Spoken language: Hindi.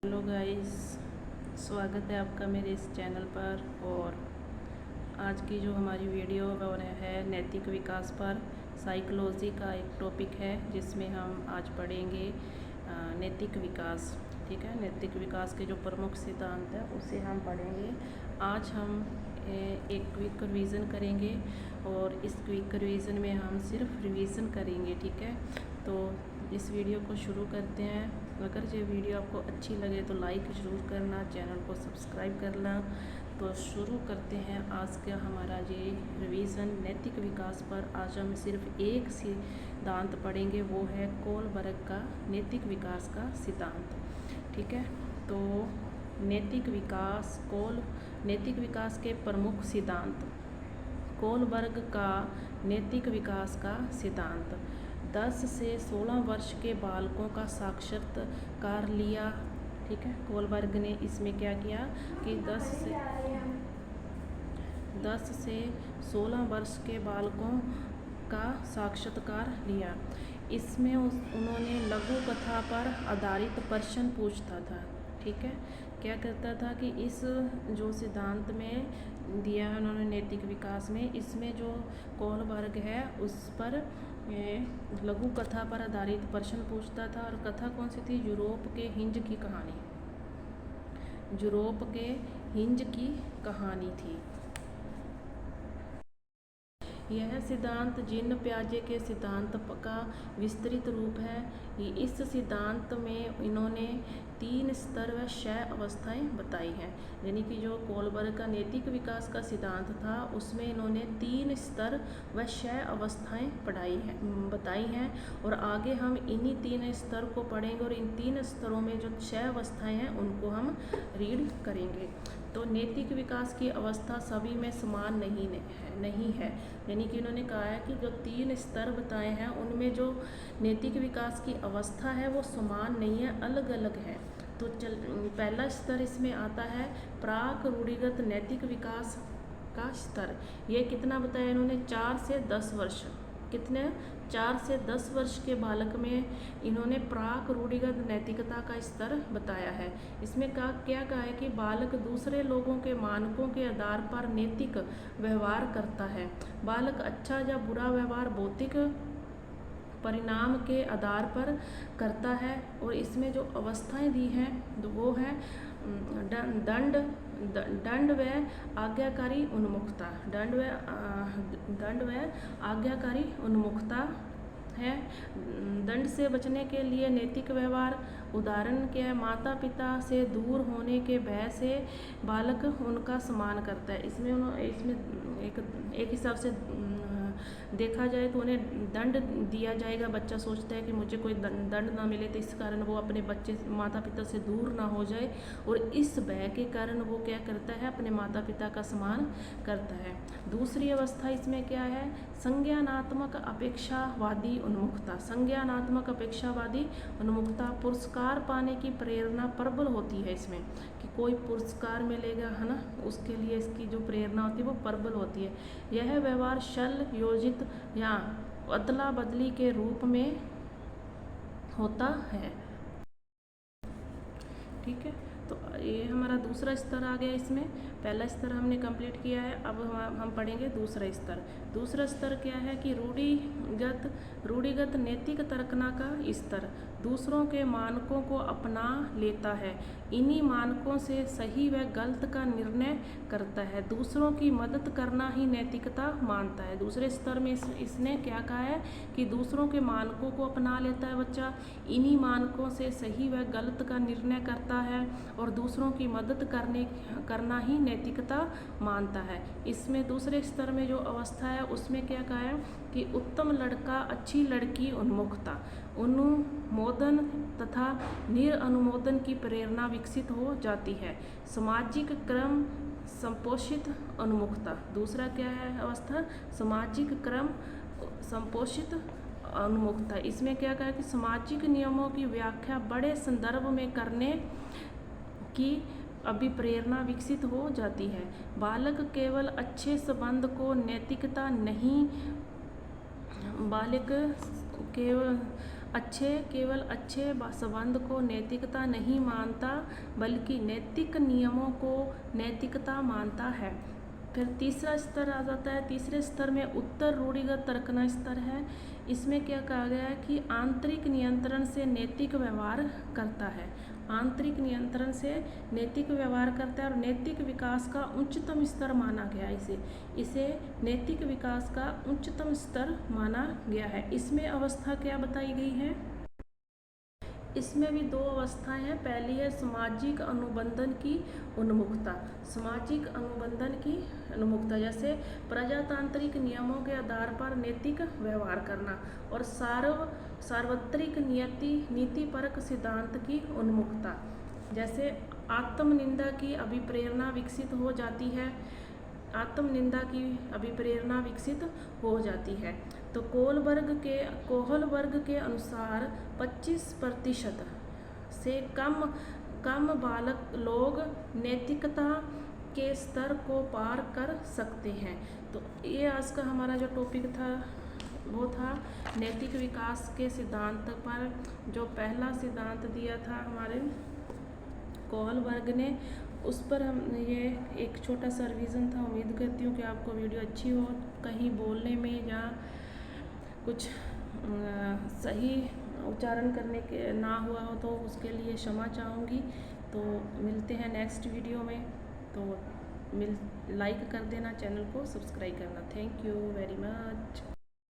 हेलो गाइस, स्वागत है आपका मेरे इस चैनल पर। और आज की जो हमारी वीडियो है नैतिक विकास पर, साइकोलॉजी का एक टॉपिक है जिसमें हम आज पढ़ेंगे नैतिक विकास। ठीक है, नैतिक विकास के जो प्रमुख सिद्धांत है उसे हम पढ़ेंगे। आज हम एक क्विक रिवीजन करेंगे और इस क्विक रिवीजन में हम सिर्फ रिवीजन करेंगे। ठीक है, तो इस वीडियो को शुरू करते हैं। अगर ये वीडियो आपको अच्छी लगे तो लाइक ज़रूर करना, चैनल को सब्सक्राइब करना। तो शुरू करते हैं आज का हमारा ये रिवीजन नैतिक विकास पर। आज हम सिर्फ एक सिद्धांत पढ़ेंगे, वो है कोलबर्ग का नैतिक विकास का सिद्धांत। ठीक है, तो नैतिक विकास के प्रमुख सिद्धांत। कोलबर्ग का नैतिक विकास का सिद्धांत 10 से 16 वर्ष के बालकों का साक्षात्कार लिया। ठीक है, कोलबर्ग ने इसमें क्या किया कि 10 से 16 वर्ष के बालकों का साक्षात्कार लिया। इसमें उन्होंने लघु कथा पर आधारित प्रश्न पूछता था। ठीक है, क्या करता था कि इस जो सिद्धांत में दिया है उन्होंने नैतिक विकास में, इसमें जो कोलबर्ग है उस पर लघु कथा पर आधारित प्रश्न पूछता था। और कथा कौन सी थी? यूरोप के हिंज की कहानी। यूरोप के हिंज की कहानी थी। यह सिद्धांत जीन पियाजे के सिद्धांत का विस्तृत रूप है। इस सिद्धांत में इन्होंने 3 स्तर व 6 अवस्थाएं बताई हैं। यानी कि जो कोलबर्ग का नैतिक विकास का सिद्धांत था उसमें इन्होंने 3 स्तर व 6 अवस्थाएं बताई हैं। और आगे हम इन्हीं 3 स्तर को पढ़ेंगे और इन 3 स्तरों में जो 6 अवस्थाएं हैं उनको हम रीड करेंगे। तो नैतिक विकास की अवस्था सभी में समान नहीं है। यानी कि उन्होंने कहा है कि जो 3 स्तर बताए हैं उनमें जो नैतिक विकास की अवस्था है वो समान नहीं है, अलग अलग है। तो पहला स्तर इसमें आता है प्राक रूढ़िगत नैतिक विकास का स्तर। ये कितना बताया इन्होंने? 4 से 10 वर्ष। कितने? 4 से 10 वर्ष के बालक में इन्होंने प्राक रूढ़िगत नैतिकता का स्तर बताया है। इसमें क्या कहा है कि बालक दूसरे लोगों के मानकों के आधार पर नैतिक व्यवहार करता है। बालक अच्छा या बुरा व्यवहार भौतिक परिणाम के आधार पर करता है। और इसमें जो अवस्थाएं दी हैं वो है दंड व आज्ञाकारी उन्मुखता। दंड व आज्ञाकारी उन्मुखता है। दंड से बचने के लिए नैतिक व्यवहार, उदाहरण क्या है? माता पिता से दूर होने के भय से बालक उनका सम्मान करता है। इसमें एक हिसाब से देखा जाए तो उन्हें दंड दिया जाएगा। बच्चा सोचता है कि मुझे कोई दंड ना मिले, तो इस कारण वो अपने बच्चे माता पिता से दूर ना हो जाए और इस भय के कारण वो क्या करता है? अपने माता पिता का सम्मान करता है। दूसरी अवस्था इसमें क्या है? संज्ञानात्मक अपेक्षावादी उन्मुखता। संज्ञानात्मक अपेक्षावादी उन्मुखता, पुरस्कार पाने की प्रेरणा प्रबल होती है इसमें, कि कोई पुरस्कार मिलेगा, है ना, उसके लिए इसकी जो प्रेरणा होती है वो प्रबल होती है। यह व्यवहार शल योजित या अदला बदली के रूप में होता है। ठीक है, तो ये हमारा दूसरा स्तर आ गया। इसमें पहला स्तर हमने कंप्लीट किया है, अब हम पढ़ेंगे दूसरा स्तर। दूसरा स्तर क्या है कि रूढ़िगत नैतिक तर्कना का स्तर। दूसरों के मानकों को अपना लेता है, इन्हीं मानकों से सही व गलत का निर्णय करता है। दूसरों की मदद करना ही नैतिकता मानता है। दूसरे स्तर में इसने क्या कहा है कि दूसरों के मानकों को अपना लेता है बच्चा, इन्हीं मानकों से सही व गलत का निर्णय करता है और दूसरों की मदद करना ही नैतिकता मानता है। इसमें दूसरे स्तर में जो अवस्था है उसमें क्या कहा है कि उत्तम लड़का अच्छी लड़की उन्मुखता, अनुमोदन तथा निरअनुमोदन की प्रेरणा विकसित हो जाती है। सामाजिक क्रम संपोषित उन्मुखता। दूसरा क्या है अवस्था? सामाजिक क्रम संपोषित उन्मुखता। इसमें क्या कहा कि सामाजिक नियमों की व्याख्या बड़े संदर्भ में करने की अभिप्रेरणा विकसित हो जाती है। बालक केवल अच्छे संबंध को नैतिकता नहीं, बालक केवल केवल अच्छे संबंध को नैतिकता नहीं मानता, बल्कि नैतिक नियमों को नैतिकता मानता है। फिर तीसरा स्तर आ जाता है। तीसरे स्तर में उत्तर रूढ़िगत तर्कना स्तर है। इसमें क्या कहा गया है कि आंतरिक नियंत्रण से नैतिक व्यवहार करता है। आंतरिक नियंत्रण से नैतिक व्यवहार करता है और नैतिक विकास का उच्चतम स्तर माना गया है इसे नैतिक विकास का उच्चतम स्तर माना गया है। इसमें अवस्था क्या बताई गई है? इसमें भी दो अवस्थाएं हैं। पहली है सामाजिक अनुबंधन की उन्मुखता। सामाजिक अनुबंधन की उन्मुखता जैसे प्रजातांत्रिक नियमों के आधार पर नैतिक व्यवहार करना, और सार्वत्रिक नीतिपरक सिद्धांत की उन्मुखता, जैसे आत्मनिंदा की अभिप्रेरणा विकसित हो जाती है। आत्मनिंदा की अभिप्रेरणा विकसित हो जाती है। तो कोहलबर्ग के अनुसार 25% से कम बालक लोग नैतिकता के स्तर को पार कर सकते हैं। तो ये आज का हमारा जो टॉपिक था वो था नैतिक विकास के सिद्धांत पर। जो पहला सिद्धांत दिया था हमारे कोहलबर्ग ने, उस पर हम ये एक छोटा सा रिवीजन था। उम्मीद करती हूँ कि आपको वीडियो अच्छी हो। कहीं बोलने में या कुछ सही उच्चारण करने के ना हुआ हो तो उसके लिए क्षमा चाहूँगी। तो मिलते हैं नेक्स्ट वीडियो में। तो लाइक कर देना, चैनल को सब्सक्राइब करना। Thank you very much.